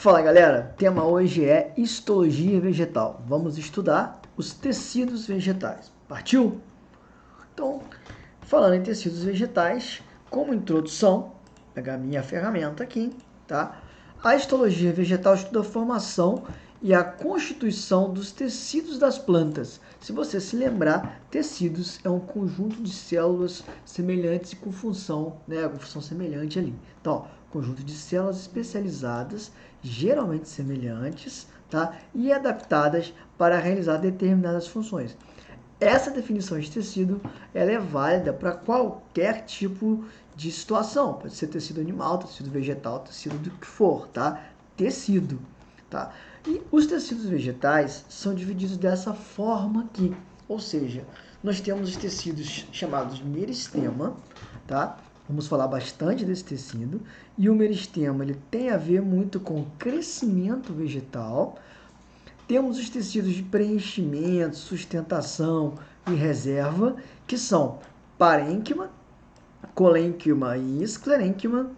Fala galera, o tema hoje é histologia vegetal. Vamos estudar os tecidos vegetais. Partiu? Então, falando em tecidos vegetais, como introdução, vou pegar minha ferramenta aqui, tá? A histologia vegetal estuda a formação e a constituição dos tecidos das plantas. Se você se lembrar, tecidos é um conjunto de células semelhantes e com função, né, com função semelhante ali. Então, conjunto de células especializadas, geralmente semelhantes, tá? E adaptadas para realizar determinadas funções. Essa definição de tecido ela é válida para qualquer tipo de situação. Pode ser tecido animal, tecido vegetal, tecido do que for, tá? Tecido, tá? E os tecidos vegetais são divididos dessa forma aqui. Ou seja, nós temos os tecidos chamados meristema, tá? Vamos falar bastante desse tecido. E o meristema ele tem a ver muito com o crescimento vegetal. Temos os tecidos de preenchimento, sustentação e reserva, que são parênquima, colênquima e esclerênquima.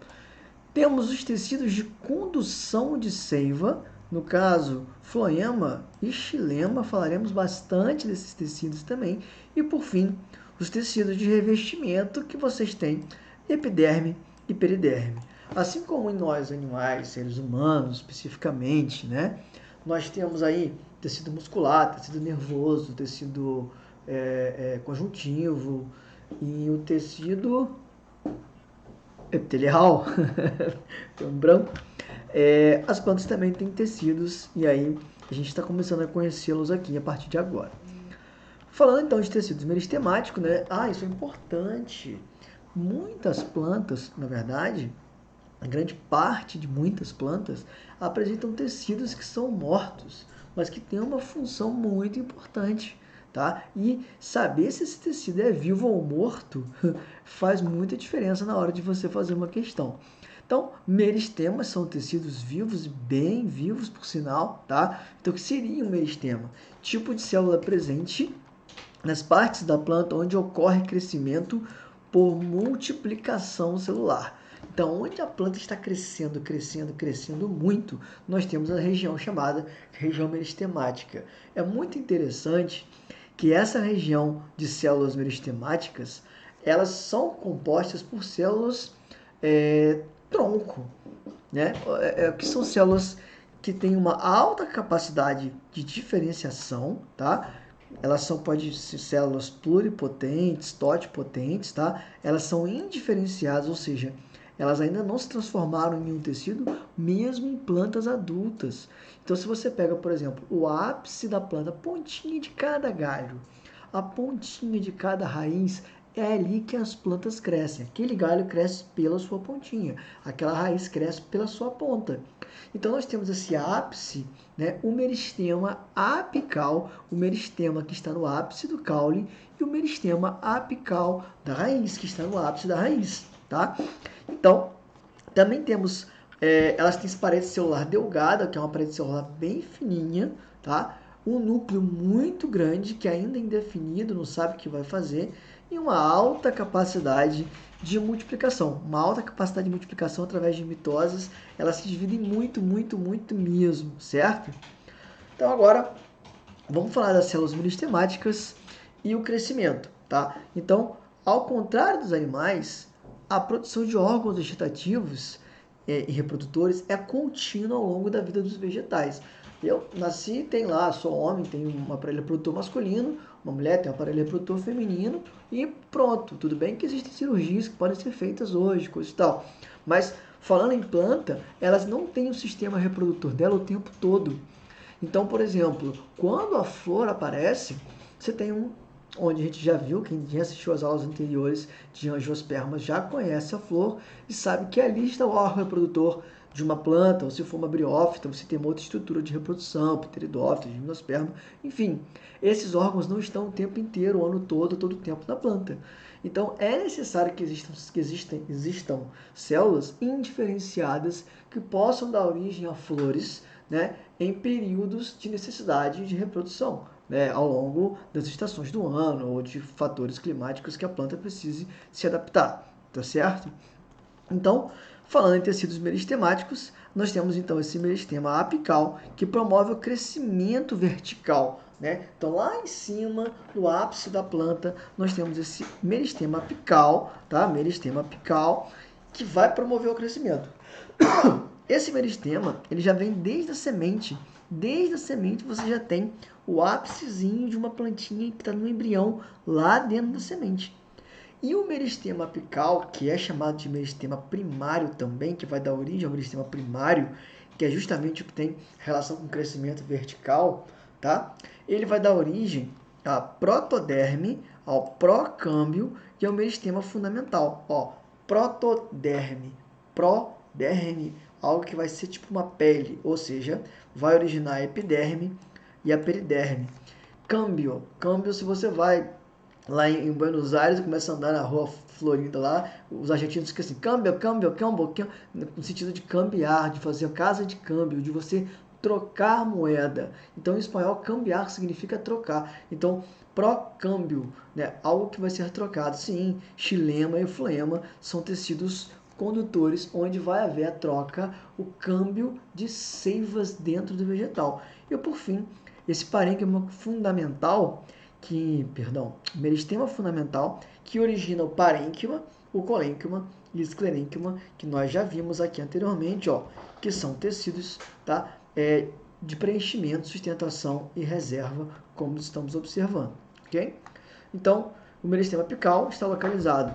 Temos os tecidos de condução de seiva, no caso, floema e xilema, falaremos bastante desses tecidos também. E, por fim, os tecidos de revestimento que vocês têm, epiderme e periderme. Assim como em nós, animais, seres humanos, especificamente, né? Nós temos aí tecido muscular, tecido nervoso, tecido conjuntivo e o tecido epitelial, tem um branco. As plantas também têm tecidos e aí a gente está começando a conhecê-los aqui a partir de agora. Falando então de tecidos meristemáticos, né? Isso é importante. Muitas plantas, na verdade, a grande parte de muitas plantas apresentam tecidos que são mortos, mas que têm uma função muito importante, tá? E saber se esse tecido é vivo ou morto faz muita diferença na hora de você fazer uma questão. Então, meristemas são tecidos vivos e bem vivos, por sinal, tá? Então, o que seria um meristema? Tipo de célula presente nas partes da planta onde ocorre crescimento por multiplicação celular. Então, onde a planta está crescendo, crescendo, crescendo muito, nós temos a região chamada região meristemática. É muito interessante que essa região de células meristemáticas, elas são compostas por células tronco, né? Que são células que têm uma alta capacidade de diferenciação, tá? Elas podem ser células pluripotentes, totipotentes, tá? Elas são indiferenciadas, ou seja, elas ainda não se transformaram em um tecido, mesmo em plantas adultas. Então, se você pega, por exemplo, o ápice da planta, a pontinha de cada galho, a pontinha de cada raiz, é ali que as plantas crescem. Aquele galho cresce pela sua pontinha, aquela raiz cresce pela sua ponta. Então, nós temos esse ápice, né, o meristema apical, o meristema que está no ápice do caule, e o meristema apical da raiz, que está no ápice da raiz, tá? Então, também temos, elas têm essa parede celular delgada, que é uma parede celular bem fininha, tá? Um núcleo muito grande, que ainda é indefinido, não sabe o que vai fazer, e uma alta capacidade de multiplicação. Uma alta capacidade de multiplicação através de mitoses, elas se dividem muito, muito, muito mesmo, certo? Então agora, vamos falar das células meristemáticas e o crescimento, tá? Então, ao contrário dos animais, a produção de órgãos vegetativos e reprodutores é contínua ao longo da vida dos vegetais. Eu nasci, sou homem, tenho um aparelho reprodutor masculino, uma mulher tem um aparelho reprodutor feminino e pronto. Tudo bem que existem cirurgias que podem ser feitas hoje, coisa e tal. Mas falando em planta, elas não têm o sistema reprodutor dela o tempo todo. Então, por exemplo, quando a flor aparece, você tem onde a gente já viu, quem já assistiu às aulas anteriores de angiospermas já conhece a flor e sabe que ali está o órgão reprodutor de uma planta, ou se for uma briófita, você tem uma outra estrutura de reprodução, pteridófita, gimnosperma, enfim. Esses órgãos não estão o tempo inteiro, o ano todo o tempo na planta. Então, é necessário que existam células indiferenciadas que possam dar origem a flores, né, em períodos de necessidade de reprodução, né, ao longo das estações do ano ou de fatores climáticos que a planta precise se adaptar, tá certo? Então, falando em tecidos meristemáticos, nós temos então esse meristema apical que promove o crescimento vertical, né? Então, lá em cima, no ápice da planta, nós temos esse meristema apical, tá? Meristema apical, que vai promover o crescimento. Esse meristema, ele já vem desde a semente. Desde a semente você já tem o ápicezinho de uma plantinha que está no embrião lá dentro da semente. E o meristema apical, que é chamado de meristema primário também, que vai dar origem ao meristema primário, que é justamente o que tem relação com o crescimento vertical, tá? Ele vai dar origem à protoderme, ao procâmbio e ao meristema fundamental. Ó, protoderme, proderme, algo que vai ser tipo uma pele, ou seja, vai originar a epiderme e a periderme. Câmbio, se você vai lá em Buenos Aires, começa a andar na rua Florinda lá, os argentinos ficam assim, câmbio, no sentido de cambiar, de fazer casa de câmbio, de você trocar moeda. Então, em espanhol, cambiar significa trocar. Então, procâmbio, né? Algo que vai ser trocado. Sim, xilema e floema são tecidos condutores onde vai haver a troca, o câmbio de seivas dentro do vegetal. E, por fim, esse parênquima fundamental meristema fundamental, que origina o parênquima, o colênquima e o esclerênquima, que nós já vimos aqui anteriormente, ó, que são tecidos, tá? De preenchimento, sustentação e reserva, como estamos observando, ok? Então, o meristema apical está localizado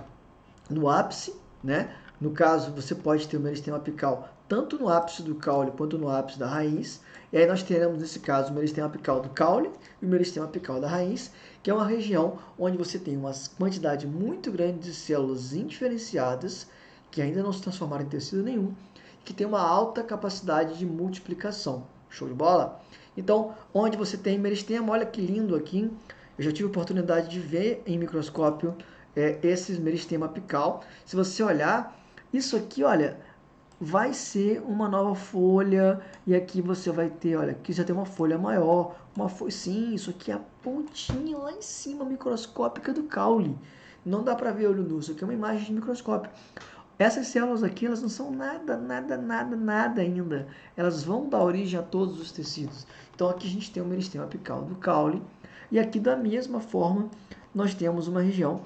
no ápice, né? No caso, você pode ter o meristema apical tanto no ápice do caule quanto no ápice da raiz. E aí nós teremos, nesse caso, o meristema apical do caule e o meristema apical da raiz, que é uma região onde você tem uma quantidade muito grande de células indiferenciadas, que ainda não se transformaram em tecido nenhum, que tem uma alta capacidade de multiplicação. Show de bola? Então, onde você tem meristema, olha que lindo aqui, eu já tive a oportunidade de ver em microscópio esse meristema apical. Se você olhar, isso aqui, olha, vai ser uma nova folha, e aqui você vai ter, olha, aqui já tem uma folha maior, uma folha, sim, isso aqui é a pontinha lá em cima microscópica do caule. Não dá para ver olho nu, isso aqui é uma imagem de microscópio. Essas células aqui, elas não são nada ainda. Elas vão dar origem a todos os tecidos. Então aqui a gente tem o meristema apical do caule, e aqui da mesma forma nós temos uma região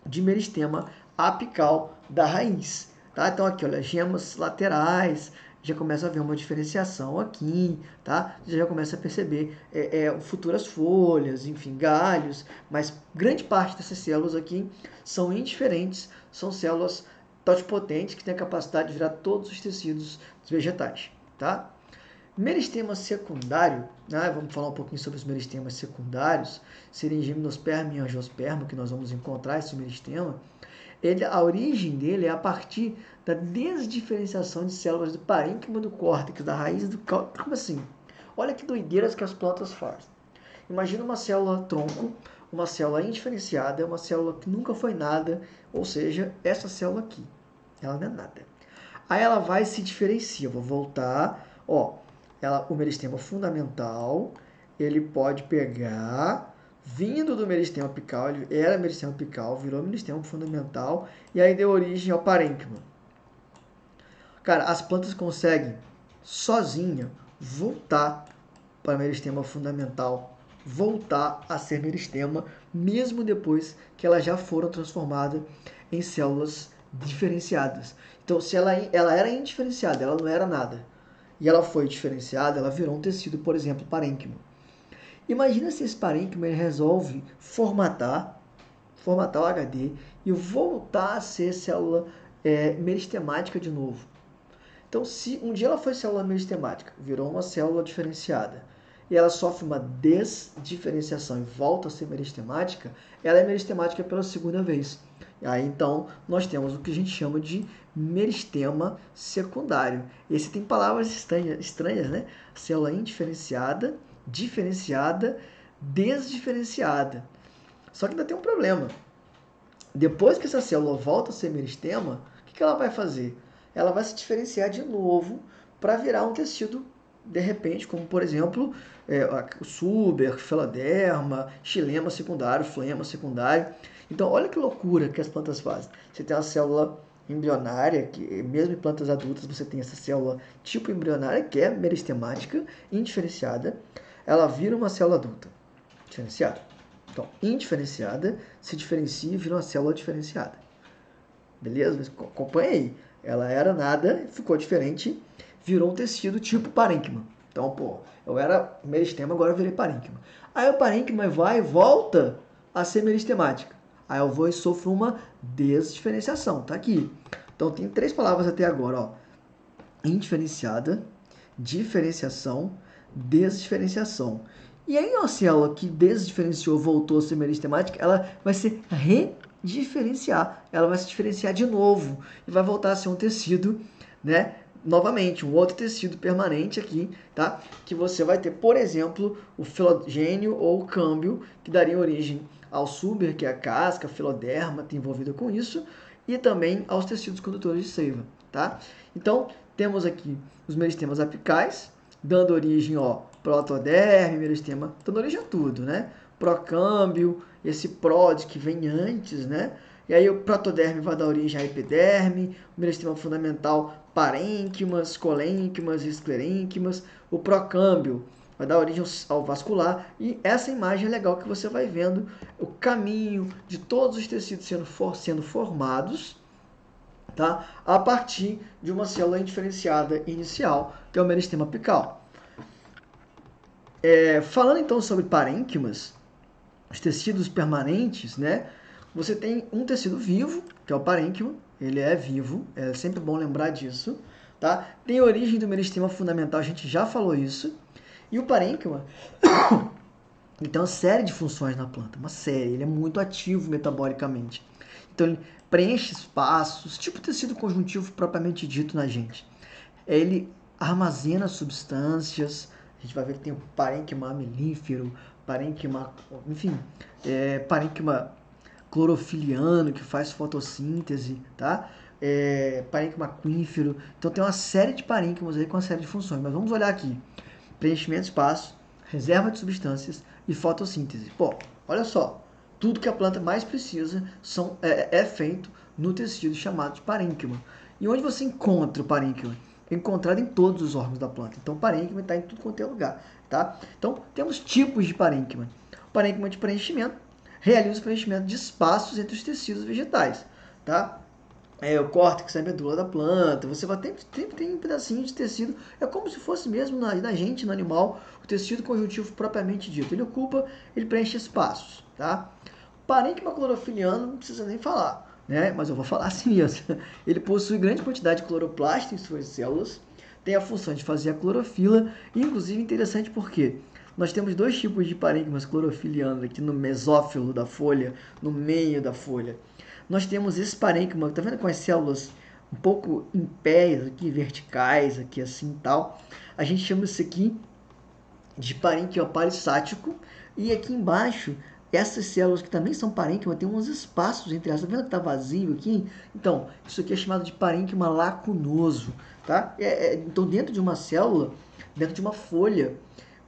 de meristema apical da raiz. Tá? Então aqui, olha, gemas laterais, já começa a ver uma diferenciação aqui, tá? Você já começa a perceber futuras folhas, enfim, galhos, mas grande parte dessas células aqui são indiferentes, são células totipotentes que têm a capacidade de virar todos os tecidos vegetais, tá? Meristema secundário, né? Vamos falar um pouquinho sobre os meristemas secundários, seriam gimnosperma e angiosperma, que nós vamos encontrar esse meristema. A origem dele é a partir da desdiferenciação de células do parênquima do córtex, da raiz do caule. Como assim? Olha que doideiras que as plantas fazem. Imagina uma célula tronco, uma célula indiferenciada, uma célula que nunca foi nada, ou seja, essa célula aqui, ela não é nada. Aí ela vai e se diferencia. Vou voltar, ó, o meristema fundamental, ele pode pegar, vindo do meristema apical, ele era meristema apical, virou meristema fundamental, e aí deu origem ao parênquima. Cara, as plantas conseguem, sozinha, voltar para o meristema fundamental, voltar a ser meristema, mesmo depois que elas já foram transformadas em células diferenciadas. Então, se ela era indiferenciada, ela não era nada, e ela foi diferenciada, ela virou um tecido, por exemplo, parênquima. Imagina se esse parênquima resolve formatar o HD e voltar a ser célula meristemática de novo. Então, se um dia ela foi célula meristemática, virou uma célula diferenciada, e ela sofre uma desdiferenciação e volta a ser meristemática, ela é meristemática pela segunda vez. Aí, então, nós temos o que a gente chama de meristema secundário. Esse tem palavras estranhas, né? Célula indiferenciada, diferenciada, desdiferenciada. Só que ainda tem um problema. Depois que essa célula volta a ser meristema, o que ela vai fazer? Ela vai se diferenciar de novo para virar um tecido, de repente, como por exemplo, o Suber, Filoderma, xilema secundário, floema secundário. Então, olha que loucura que as plantas fazem. Você tem uma célula embrionária, que mesmo em plantas adultas você tem essa célula tipo embrionária, que é meristemática, indiferenciada, ela vira uma célula adulta, diferenciada. Então, indiferenciada se diferencia e vira uma célula diferenciada. Beleza? Acompanha aí. Ela era nada, ficou diferente, virou um tecido tipo parênquima. Então, pô, eu era meristema, agora eu virei parênquima. Aí o parênquima vai e volta a ser meristemática. Aí eu vou e sofro uma desdiferenciação, tá aqui. Então tem 3 palavras até agora, ó. Indiferenciada, diferenciação, desdiferenciação. E aí uma célula que desdiferenciou, voltou a ser meristemática, ela vai se rediferenciar. Ela vai se diferenciar de novo e vai voltar a ser um tecido, né? Novamente, um outro tecido permanente aqui, tá? Que você vai ter, por exemplo, o filogênio ou o câmbio, que daria origem ao suber, que é a casca, a filoderma, está envolvida com isso, e também aos tecidos condutores de seiva, tá? Então, temos aqui os meristemas apicais, dando origem, ó, protoderme, meristema, dando origem a tudo, né? Procâmbio, esse prod que vem antes, né? E aí o protoderme vai dar origem à epiderme, o meristema fundamental parênquimas, colênquimas, esclerênquimas, o procâmbio vai dar origem ao vascular, e essa imagem é legal que você vai vendo o caminho de todos os tecidos sendo formados, tá? A partir de uma célula indiferenciada inicial, que é o meristema apical. Falando então sobre parênquimas, os tecidos permanentes, né? Você tem um tecido vivo, que é o parênquima, ele é vivo, é sempre bom lembrar disso, tá? Tem origem do meristema fundamental, a gente já falou isso, e o parênquima ele tem uma série de funções na planta, uma série, ele é muito ativo metabolicamente. Então ele preenche espaços, tipo tecido conjuntivo propriamente dito na gente. Ele armazena substâncias, a gente vai ver que tem o parênquima melífero, parênquima, enfim, parênquima clorofiliano, que faz fotossíntese, tá? Parênquima aquífero. Então tem uma série de parênquimas aí com uma série de funções. Mas vamos olhar aqui. Preenchimento de espaço, reserva de substâncias e fotossíntese. Pô, olha só. Tudo que a planta mais precisa é feito no tecido chamado de parênquima. E onde você encontra o parênquima? É encontrado em todos os órgãos da planta. Então, o parênquima está em tudo quanto é lugar, tá? Então, temos tipos de parênquima. O parênquima de preenchimento realiza o preenchimento de espaços entre os tecidos vegetais, tá? O córtex, a medula da planta, você vai tem um pedacinho de tecido, é como se fosse mesmo na gente, no animal, o tecido conjuntivo propriamente dito. Ele preenche espaços, tá? Parênquima clorofiliano não precisa nem falar, né? Mas eu vou falar assim mesmo. Ele possui grande quantidade de cloroplasto em suas células, tem a função de fazer a clorofila, e inclusive interessante porque nós temos 2 tipos de parênquimas clorofilianos aqui no mesófilo da folha, no meio da folha. Nós temos esse parênquima, tá vendo com as células um pouco em pés aqui, verticais, aqui assim e tal. A gente chama isso aqui de parênquima palissático, e aqui embaixo essas células que também são parênquima, tem uns espaços entre elas. Tá vendo que tá vazio aqui? Então, isso aqui é chamado de parênquima lacunoso, tá? Então, dentro de uma célula, dentro de uma folha,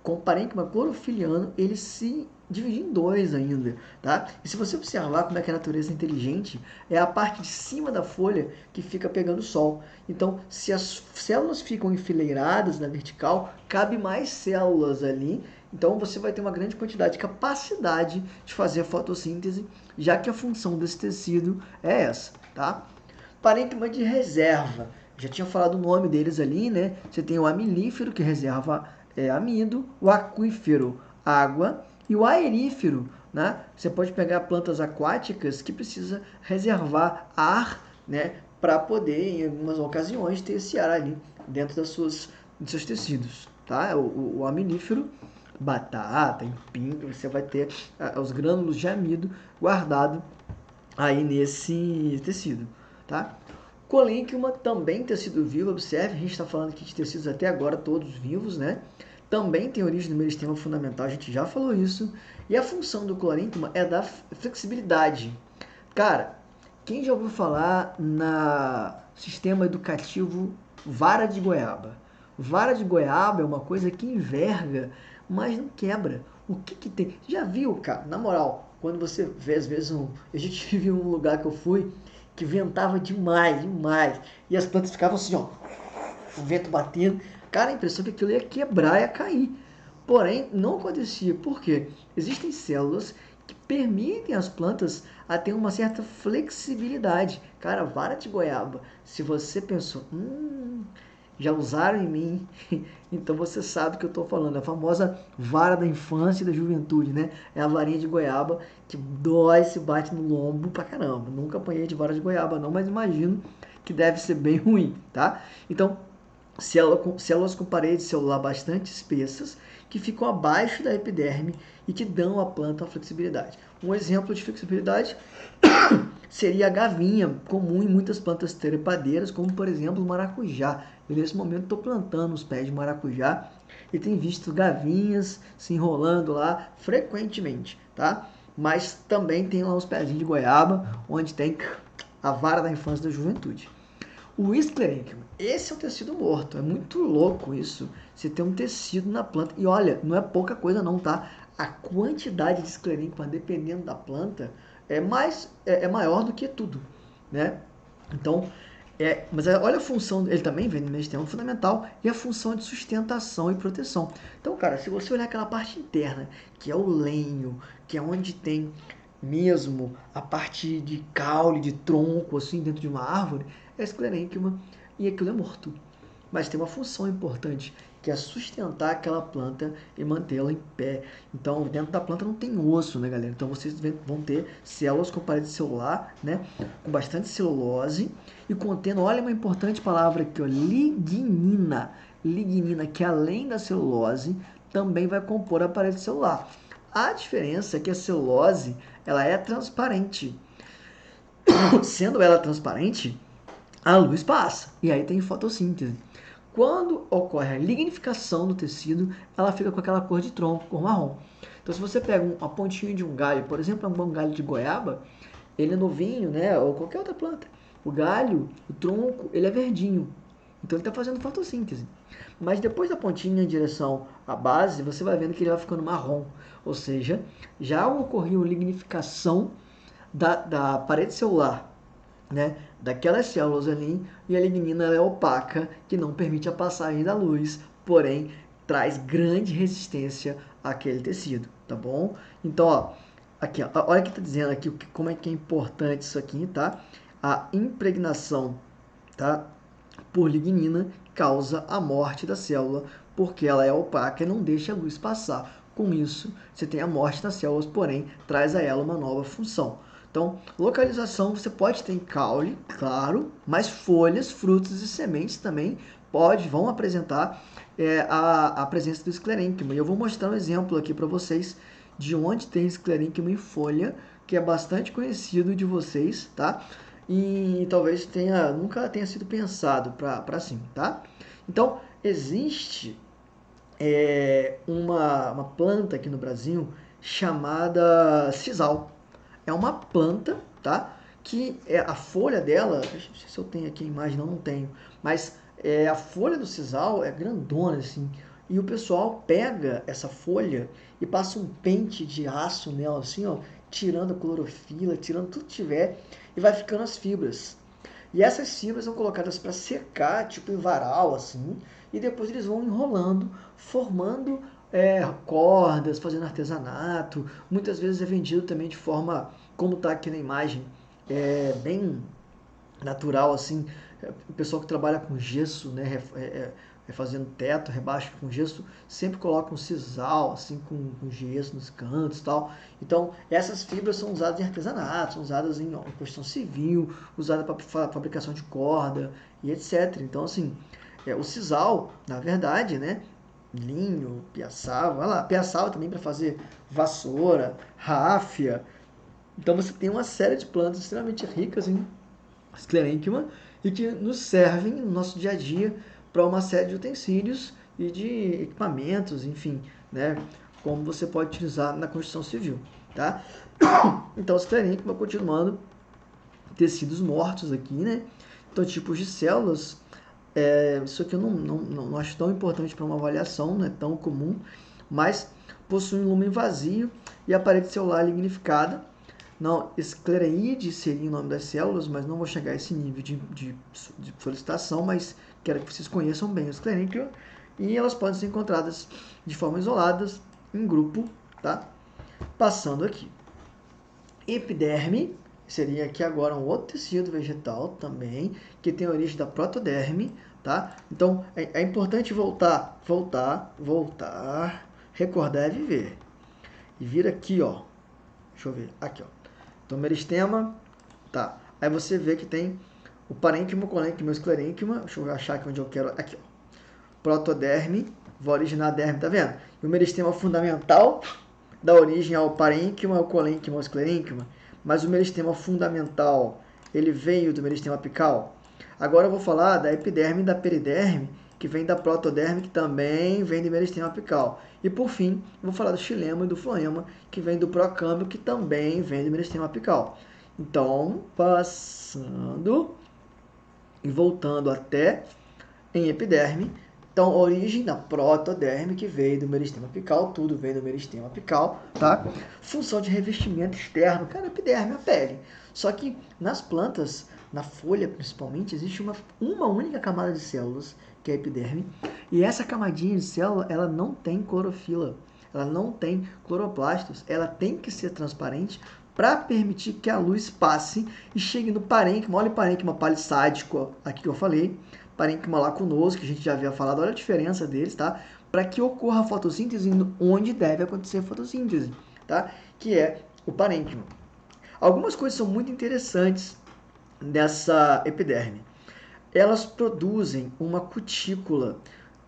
com o parênquima clorofiliano, ele se divide em 2 ainda, tá? E se você observar como é que a natureza é inteligente, é a parte de cima da folha que fica pegando sol. Então, se as células ficam enfileiradas na vertical, cabe mais células ali. Então, você vai ter uma grande quantidade de capacidade de fazer a fotossíntese, já que a função desse tecido é essa, tá? Parênquima de reserva. Já tinha falado o nome deles ali, né? Você tem o amilífero, que reserva amido, o aquífero, água, e o aerífero, né? Você pode pegar plantas aquáticas que precisa reservar ar, né? Para poder, em algumas ocasiões, ter esse ar ali dentro dos seus tecidos, tá? O aminífero, batata, empim, você vai ter os grânulos de amido guardado aí nesse tecido, tá? Colênquima também tecido vivo, observe, a gente está falando aqui de tecidos até agora todos vivos, né? Também tem origem no meristema fundamental, a gente já falou isso. E a função do colênquima é dar flexibilidade. Cara, quem já ouviu falar na sistema educativo vara de goiaba? Vara de goiaba é uma coisa que enverga, mas não quebra. O que que tem? Já viu, cara? Na moral, quando você vê, às vezes, eu já tive um lugar que eu fui que ventava demais, demais. E as plantas ficavam assim, ó, o vento batendo. Cara, a impressão que aquilo ia quebrar, ia cair. Porém, não acontecia. Por quê? Existem células que permitem às plantas a ter uma certa flexibilidade. Cara, vara de goiaba. Se você pensou, já usaram em mim, então você sabe o que eu estou falando. A famosa vara da infância e da juventude, né? É a varinha de goiaba que dói, se bate no lombo pra caramba. Nunca apanhei de vara de goiaba não, mas imagino que deve ser bem ruim, tá? Então, células com parede celular bastante espessas que ficam abaixo da epiderme e que dão à planta a flexibilidade. Um exemplo de flexibilidade seria a gavinha, comum em muitas plantas trepadeiras, como por exemplo o maracujá. Eu nesse momento estou plantando os pés de maracujá e tenho visto gavinhas se enrolando lá frequentemente, tá? Mas também tem lá os pezinhos de goiaba, onde tem a vara da infância e da juventude. O esclerênquima, esse é um tecido morto, é muito louco isso, você tem um tecido na planta, e olha, não é pouca coisa não, tá? A quantidade de esclerênquima, dependendo da planta, é maior do que tudo, né? Então, mas olha a função, ele também vem no meristema fundamental, e a função de sustentação e proteção. Então, cara, se você olhar aquela parte interna, que é o lenho, que é onde tem mesmo a parte de caule, de tronco, assim, dentro de uma árvore, é esclerênquima e aquilo é morto. Mas tem uma função importante, que é sustentar aquela planta e mantê-la em pé. Então, dentro da planta não tem osso, né, galera? Então, vocês vão ter células com parede celular, né, com bastante celulose e contendo, olha uma importante palavra aqui, ó, lignina. Lignina, que além da celulose, também vai compor a parede celular. A diferença é que a celulose, ela é transparente. Sendo ela transparente, a luz passa. E aí tem fotossíntese. Quando ocorre a lignificação do tecido, ela fica com aquela cor de tronco, cor marrom. Então, se você pega a pontinha de um galho, por exemplo, um galho de goiaba, ele é novinho, né? Ou qualquer outra planta. O galho, o tronco, ele é verdinho. Então, ele está fazendo fotossíntese. Mas depois da pontinha em direção à base, você vai vendo que ele vai ficando marrom. Ou seja, já ocorreu lignificação da parede celular, né, daquelas células ali, e a lignina é opaca, que não permite a passagem da luz, porém traz grande resistência àquele tecido, tá bom? Então, ó, aqui, ó, olha que tá dizendo aqui como é que é importante isso aqui, tá? A impregnação, tá, por lignina causa a morte da célula, porque ela é opaca e não deixa a luz passar. Com isso, você tem a morte das células, porém, traz a ela uma nova função. Então, localização você pode ter em caule, claro, mas folhas, frutos e sementes também vão apresentar a presença do esclerênquima. E eu vou mostrar um exemplo aqui para vocês de onde tem esclerênquima em folha, que é bastante conhecido de vocês, tá? E talvez nunca tenha sido pensado para assim, tá? Então, existe uma planta aqui no Brasil chamada sisal. É uma planta, tá? Que a folha dela, não sei se eu tenho aqui a imagem, não tenho, mas a folha do sisal é grandona, assim, e o pessoal pega essa folha e passa um pente de aço nela, assim, ó, tirando a clorofila, tirando tudo que tiver, e vai ficando as fibras. E essas fibras são colocadas para secar, tipo em varal, assim, e depois eles vão enrolando, formando cordas, fazendo artesanato. Muitas vezes é vendido também de forma, como está aqui na imagem, bem natural, assim. O pessoal que trabalha com gesso, né, fazendo teto, rebaixo com gesso, sempre coloca um sisal, assim, com gesso nos cantos e tal. Então, essas fibras são usadas em artesanato, são usadas em construção civil, usadas para fabricação de corda e etc. Então, assim, o sisal, na verdade, né, linho, piaçava, olha lá, piaçava também para fazer vassoura, ráfia. Então, você tem uma série de plantas extremamente ricas em esclerênquima e que nos servem no nosso dia a dia para uma série de utensílios e de equipamentos, enfim, né, como você pode utilizar na construção civil, tá? Então, esclerênquima, continuando, tecidos mortos aqui, né? Então, tipos de células, isso aqui eu não acho tão importante para uma avaliação, não é tão comum, mas possui um lumen vazio e a parede celular lignificada, Não, esclereide seria o nome das células, mas não vou chegar a esse nível de solicitação, mas quero que vocês conheçam bem o esclerênquima, e elas podem ser encontradas de forma isoladas, em grupo, tá? Passando aqui. Epiderme seria aqui agora um outro tecido vegetal também, que tem a origem da protoderme, tá? Então, é importante voltar, recordar é viver. E vir aqui, ó, deixa eu ver, aqui, ó. Então, meristema, tá. Aí você vê que tem o parênquima, o colênquima e o esclerênquima. Deixa eu achar aqui onde eu quero, aqui, ó. Protoderme, vai originar a derme, tá vendo? E o meristema fundamental dá origem ao parênquima, ao colênquima, ao esclerênquima. Mas o meristema fundamental, ele veio do meristema apical. Agora eu vou falar da epiderme e da periderme, que vem da protoderme, que também vem do meristema apical. E por fim, eu vou falar do xilema e do floema, que vem do procâmbio, que também vem do meristema apical. Então, passando e voltando até em epiderme, então, a origem da protoderme, que veio do meristema apical, tudo veio do meristema apical, tá? Função de revestimento externo, cara, epiderme, a pele. Só que nas plantas, na folha principalmente, existe uma única camada de células, que é a epiderme, e essa camadinha de célula, ela não tem clorofila, ela não tem cloroplastos, ela tem que ser transparente para permitir que a luz passe e chegue no parênquima. Olha o parênquima palissádico, aqui que eu falei, parênquima lacunoso, que a gente já havia falado, olha a diferença deles, tá? Para que ocorra a fotossíntese onde deve acontecer a fotossíntese, tá? Que é o parênquima. Algumas coisas são muito interessantes dessa epiderme. Elas produzem uma cutícula,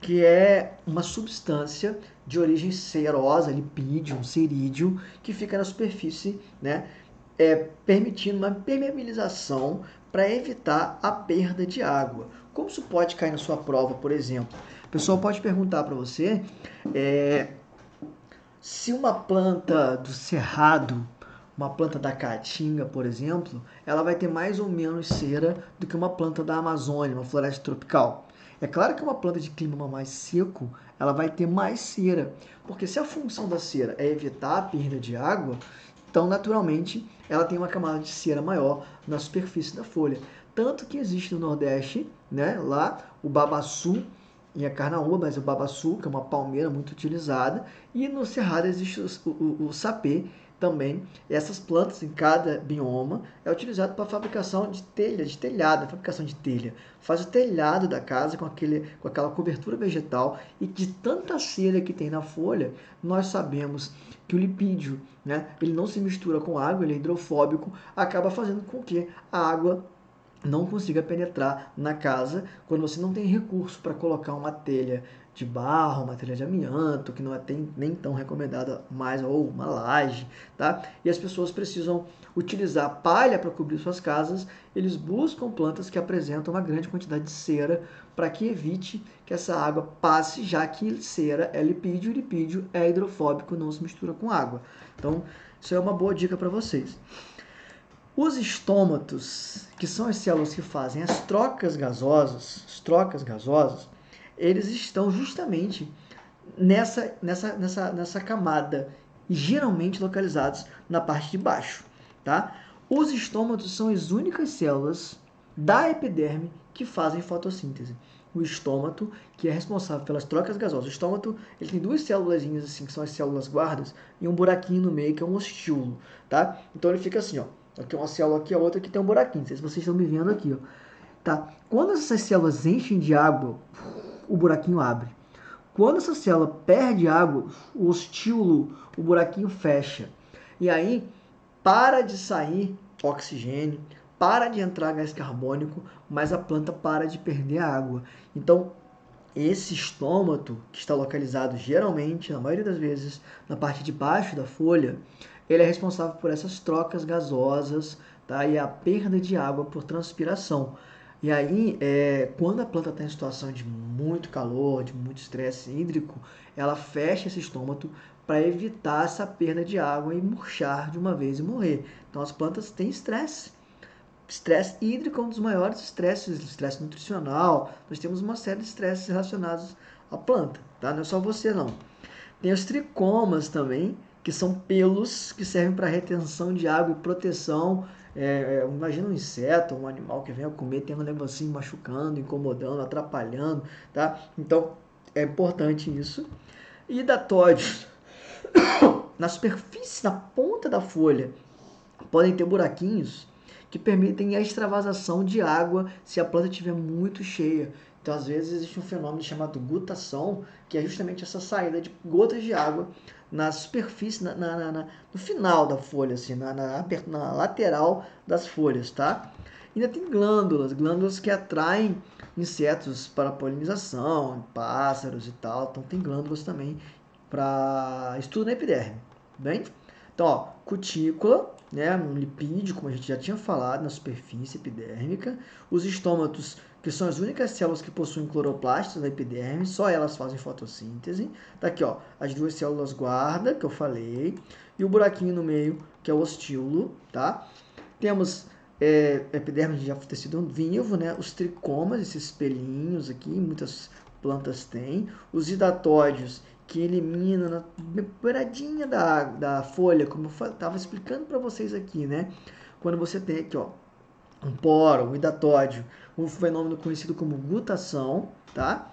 que é uma substância de origem cerosa, lipídio, um cerídeo, que fica na superfície, né? Permitindo uma permeabilização para evitar a perda de água. Como isso pode cair na sua prova, por exemplo? O pessoal pode perguntar para você se uma planta do cerrado, uma planta da caatinga, por exemplo, ela vai ter mais ou menos cera do que uma planta da Amazônia, uma floresta tropical. É claro que uma planta de clima mais seco, ela vai ter mais cera, porque se a função da cera é evitar a perda de água, então naturalmente ela tem uma camada de cera maior na superfície da folha. Tanto que existe no Nordeste, né, lá o babaçu e a carnaúba, mas o babaçu, que é uma palmeira muito utilizada, e no Cerrado existe o sapê também. Essas plantas em cada bioma é utilizado para a fabricação de telha, de telhado, a fabricação de telha. Faz o telhado da casa com aquela cobertura vegetal, e de tanta cera que tem na folha, nós sabemos que o lipídio, né, ele não se mistura com água, ele é hidrofóbico, acaba fazendo com que a água não consiga penetrar na casa quando você não tem recurso para colocar uma telha de barro, uma telha de amianto, que não é nem tão recomendada mais, ou uma laje, tá? E as pessoas precisam utilizar palha para cobrir suas casas, eles buscam plantas que apresentam uma grande quantidade de cera para que evite que essa água passe, já que cera é lipídio, e lipídio é hidrofóbico, não se mistura com água. Então, isso é uma boa dica para vocês. Os estômatos, que são as células que fazem as trocas gasosas, eles estão justamente nessa camada, e geralmente localizados na parte de baixo, tá? Os estômatos são as únicas células da epiderme que fazem fotossíntese. O estômato, que é responsável pelas trocas gasosas. O estômato, ele tem duas células assim, que são as células guardas, e um buraquinho no meio, que é um ostíolo, tá? Então ele fica assim, ó. Aqui uma célula aqui, a outra aqui tem um buraquinho. Não sei se vocês estão me vendo aqui, ó. Tá? Quando essas células enchem de água, o buraquinho abre. Quando essa célula perde água, o ostíolo, o buraquinho fecha. E aí, para de sair oxigênio, para de entrar gás carbônico, mas a planta para de perder água. Então, esse estômato, que está localizado geralmente, na maioria das vezes, na parte de baixo da folha, ele é responsável por essas trocas gasosas, tá? E a perda de água por transpiração. E aí, quando a planta está em situação de muito calor, de muito estresse hídrico, ela fecha esse estômato para evitar essa perda de água e murchar de uma vez e morrer. Então, as plantas têm estresse. Estresse hídrico é um dos maiores estresses, estresse nutricional. Nós temos uma série de estresses relacionados à planta, tá? Não é só você, não. Tem os tricomas também, que são pelos que servem para retenção de água e proteção. Imagina um inseto, um animal que venha comer, tem um negocinho machucando, incomodando, atrapalhando, tá? Então, é importante isso. E hidatóides, na superfície, na ponta da folha, podem ter buraquinhos que permitem a extravasação de água se a planta estiver muito cheia. Então, às vezes, existe um fenômeno chamado gutação, que é justamente essa saída de gotas de água na superfície, no final da folha, assim, na lateral das folhas, tá? Ainda tem glândulas que atraem insetos para polinização, pássaros e tal. Então, tem glândulas também para estudo na epiderme, bem? Então, ó, cutícula, né, um lipídio, como a gente já tinha falado, na superfície epidérmica. Os estômatos, que são as únicas células que possuem cloroplastos na epiderme, só elas fazem fotossíntese. Tá aqui, ó, as duas células guarda, que eu falei, e o buraquinho no meio, que é o ostíolo, tá? Temos epiderme de tecido vivo, né? Os tricomas, esses pelinhos aqui, muitas plantas têm. Os hidatóides, que elimina na beiradinha da folha, como eu estava explicando para vocês aqui, né? Quando você tem aqui, ó, um poro, um hidatóide, um fenômeno conhecido como gutação, tá?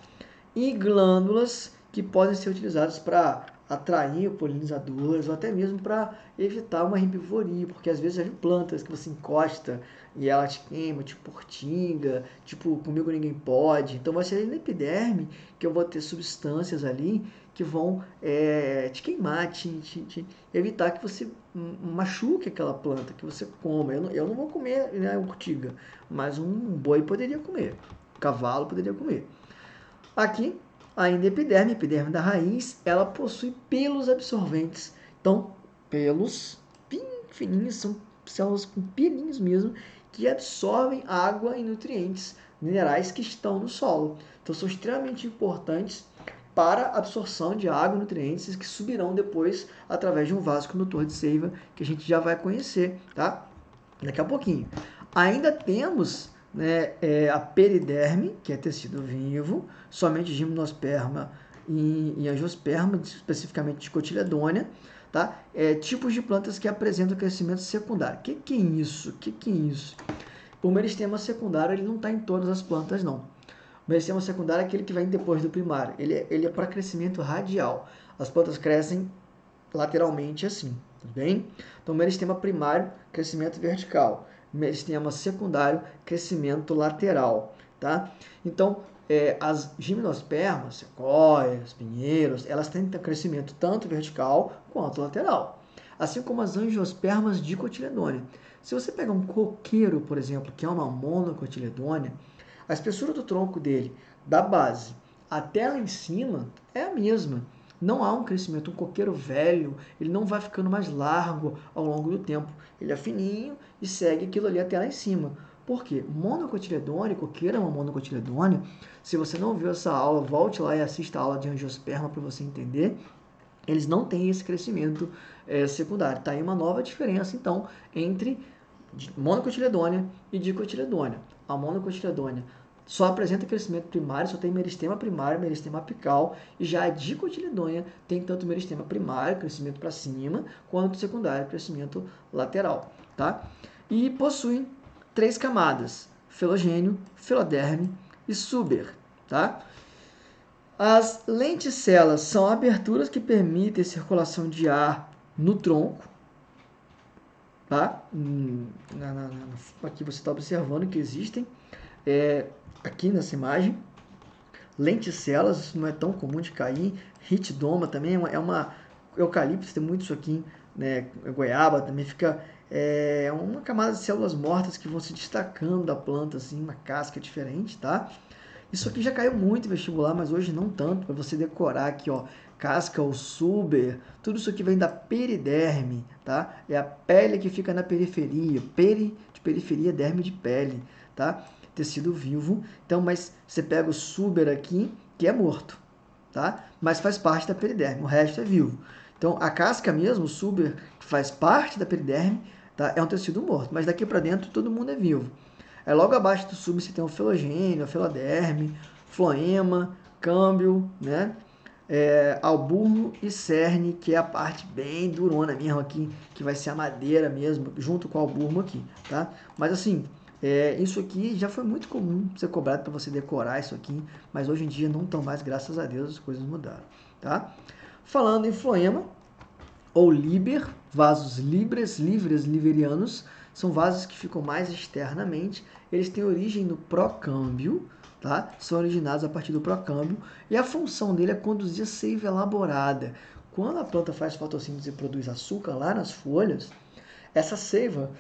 E glândulas que podem ser utilizadas para atrair polinizadores ou até mesmo para evitar uma herbivoria, porque às vezes já plantas que você encosta e ela te queima, tipo ortiga, tipo comigo ninguém pode. Então vai ser na epiderme que eu vou ter substâncias ali que vão te queimar, te evitar que você machuque aquela planta, que você coma. Eu não vou comer, né, ortiga, mas um boi poderia comer, um cavalo poderia comer. Aqui, ainda epiderme da raiz, ela possui pelos absorventes. Então, pelos bem fininhos, são células com pelinhos mesmo, que absorvem água e nutrientes minerais que estão no solo. Então, são extremamente importantes para a absorção de água e nutrientes que subirão depois através de um vaso condutor de seiva, que a gente já vai conhecer, tá? Daqui a pouquinho. Ainda temos, né, a periderme, que é tecido vivo, somente gimnosperma e angiosperma, especificamente dicotiledônia, tá? Tipos de plantas que apresentam crescimento secundário. O que é isso? Que é isso? O meristema secundário ele não está em todas as plantas, não. O meristema secundário é aquele que vem depois do primário. Ele é para crescimento radial. As plantas crescem lateralmente assim, tudo bem? Então, meristema primário, crescimento vertical. Meristema secundário, crescimento lateral, tá? Então, as gimnospermas, sequoias, pinheiros, elas têm crescimento tanto vertical quanto lateral. Assim como as angiospermas dicotiledôneas. Se você pegar um coqueiro, por exemplo, que é uma monocotiledônea, a espessura do tronco dele, da base até lá em cima, é a mesma. Não há um crescimento. Um coqueiro velho, ele não vai ficando mais largo ao longo do tempo. Ele é fininho e segue aquilo ali até lá em cima. Por quê? Monocotiledônea, coqueiro é uma monocotiledônea. Se você não viu essa aula, volte lá e assista a aula de angiosperma para você entender. Eles não têm esse crescimento secundário. Está aí uma nova diferença, então, entre monocotiledônea e dicotiledônea. A monocotiledônea só apresenta crescimento primário, só tem meristema primário, meristema apical, e já a dicotiledônea tem tanto meristema primário, crescimento para cima, quanto secundário, crescimento lateral, tá? E possui 3 camadas, filogênio, filoderme e suber, tá? As lenticelas são aberturas que permitem circulação de ar no tronco, tá? Aqui você está observando que existem aqui nessa imagem lenticelas, isso não é tão comum de cair. Ritidoma também é uma eucalipto, tem muito isso aqui, né? Goiaba também fica uma camada de células mortas que vão se destacando da planta, assim, uma casca diferente, tá? Isso aqui já caiu muito em vestibular, mas hoje não tanto, para você decorar aqui, ó, casca ou suber, tudo isso aqui vem da periderme, tá? É a pele que fica na periferia, peri de periferia, derme de pele, tá? Tecido vivo. Então, mas você pega o suber aqui, que é morto, tá? Mas faz parte da periderme, o resto é vivo. Então, a casca mesmo, o suber, que faz parte da periderme, tá? É um tecido morto, mas daqui para dentro todo mundo é vivo. Logo abaixo do suber você tem o filogênio, a filoderme, floema, câmbio, né? alburno e cerne, que é a parte bem durona mesmo aqui, que vai ser a madeira mesmo, junto com o alburno aqui, tá? Mas assim, isso aqui já foi muito comum ser cobrado para você decorar isso aqui, mas hoje em dia não estão mais, graças a Deus, as coisas mudaram, tá? Falando em floema, ou liber, vasos liverianos, são vasos que ficam mais externamente, eles têm origem no procâmbio, tá? São originados a partir do procâmbio, e a função dele é conduzir a seiva elaborada. Quando a planta faz fotossíntese e produz açúcar lá nas folhas, essa seiva,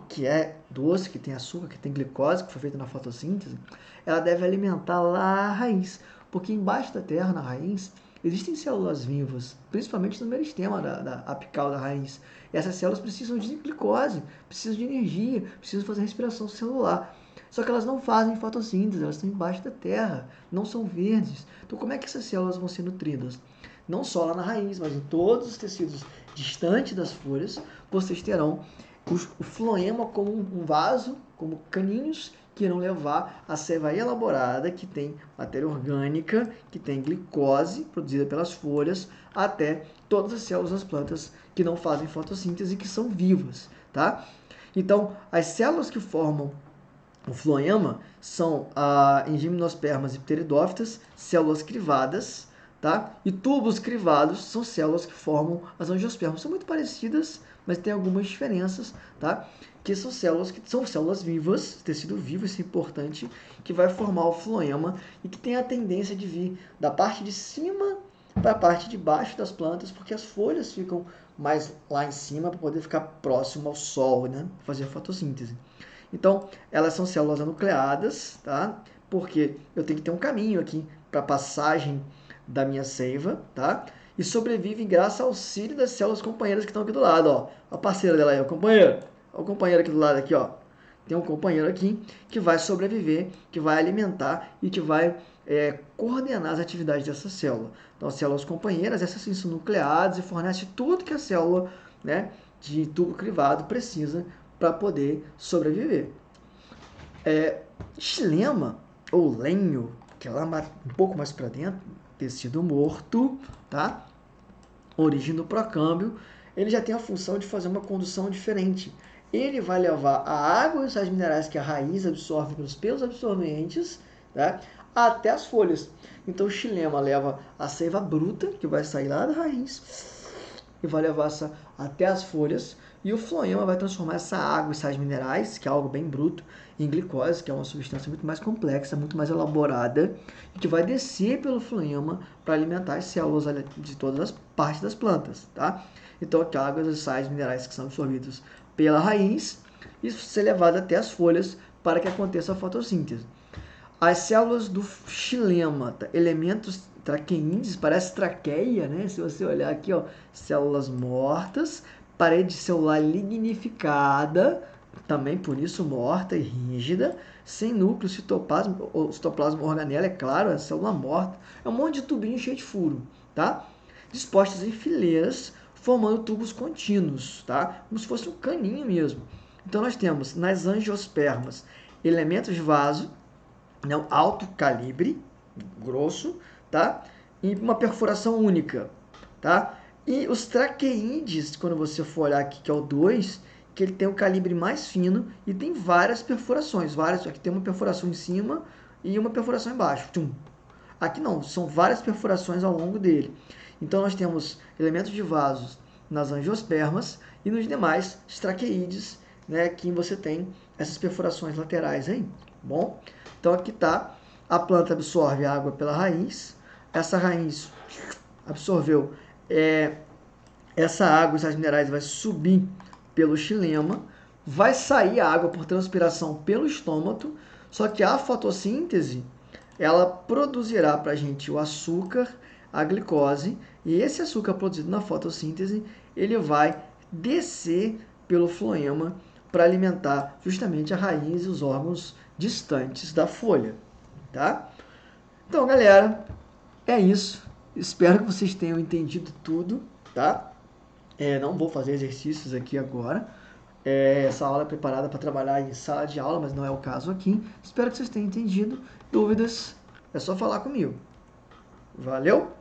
que é doce, que tem açúcar, que tem glicose, que foi feita na fotossíntese, ela deve alimentar lá a raiz, porque embaixo da terra, na raiz, existem células vivas, principalmente no meristema da apical da raiz. E essas células precisam de glicose, precisam de energia, precisam fazer respiração celular. Só que elas não fazem fotossíntese, elas estão embaixo da terra, não são verdes. Então como é que essas células vão ser nutridas? Não só lá na raiz, mas em todos os tecidos distantes das folhas, vocês terão o floema como um vaso, como caninhos que irão levar a seiva elaborada, que tem matéria orgânica, que tem glicose produzida pelas folhas, até todas as células das plantas que não fazem fotossíntese e que são vivas, tá? Então, as células que formam o floema são em gimnospermas e pteridófitas, células crivadas, tá? E tubos crivados são células que formam as angiospermas. São muito parecidas, mas tem algumas diferenças, tá? Que são células vivas, tecido vivo, isso é importante, que vai formar o floema e que tem a tendência de vir da parte de cima para a parte de baixo das plantas, porque as folhas ficam mais lá em cima para poder ficar próximo ao sol, né? Fazer fotossíntese. Então, elas são células anucleadas, tá? Porque eu tenho que ter um caminho aqui para passagem da minha seiva, tá? E sobrevivem graças ao auxílio das células companheiras que estão aqui do lado, ó. A parceira dela aí, o companheiro. Ó, o companheiro aqui do lado aqui, ó. Tem um companheiro aqui que vai sobreviver, que vai alimentar e que vai coordenar as atividades dessa célula. Então, as células companheiras, essas sim são nucleadas e fornecem tudo que a célula, né, de tubo crivado precisa para poder sobreviver. Xilema, ou lenho, que é lá um pouco mais para dentro, tecido morto, tá? Origem do procâmbio, ele já tem a função de fazer uma condução diferente. Ele vai levar a água e os sais minerais que a raiz absorve pelos pelos absorventes, tá? Até as folhas. Então o xilema leva a seiva bruta, que vai sair lá da raiz, e vai levar essa até as folhas, e o floema vai transformar essa água e sais minerais, que é algo bem bruto, em glicose, que é uma substância muito mais complexa, muito mais elaborada, e que vai descer pelo floema para alimentar as células de todas as partes das plantas, tá? Então, aqui, águas e sais minerais que são absorvidos pela raiz e ser levado até as folhas para que aconteça a fotossíntese. As células do xilema, tá? Elementos traqueídeos, parece traqueia, né? Se você olhar aqui, ó, células mortas, parede celular lignificada, também por isso morta e rígida, sem núcleo, citoplasma organela, é claro, é célula morta, é um monte de tubinho cheio de furo, tá? Dispostas em fileiras, formando tubos contínuos, tá? Como se fosse um caninho mesmo. Então nós temos nas angiospermas elementos de vaso, não, alto calibre, grosso, tá? E uma perfuração única, tá? E os traqueídeos, quando você for olhar aqui, que é o 2, que ele tem um calibre mais fino e tem várias perfurações, aqui tem uma perfuração em cima e uma perfuração embaixo. Tchum. Aqui não, são várias perfurações ao longo dele. Então nós temos elementos de vasos nas angiospermas e nos demais traqueídeos, né, que você tem essas perfurações laterais aí, bom? Então aqui está, a planta absorve a água pela raiz, essa raiz absorveu essa água, esses minerais vai subir pelo xilema, vai sair a água por transpiração pelo estômago, só que a fotossíntese, ela produzirá para a gente o açúcar, a glicose, e esse açúcar produzido na fotossíntese, ele vai descer pelo floema para alimentar justamente a raiz e os órgãos distantes da folha, tá? Então, galera, é isso. Espero que vocês tenham entendido tudo, tá? Não vou fazer exercícios aqui agora. Essa aula é preparada para trabalhar em sala de aula, mas não é o caso aqui. Espero que vocês tenham entendido. Dúvidas, é só falar comigo. Valeu!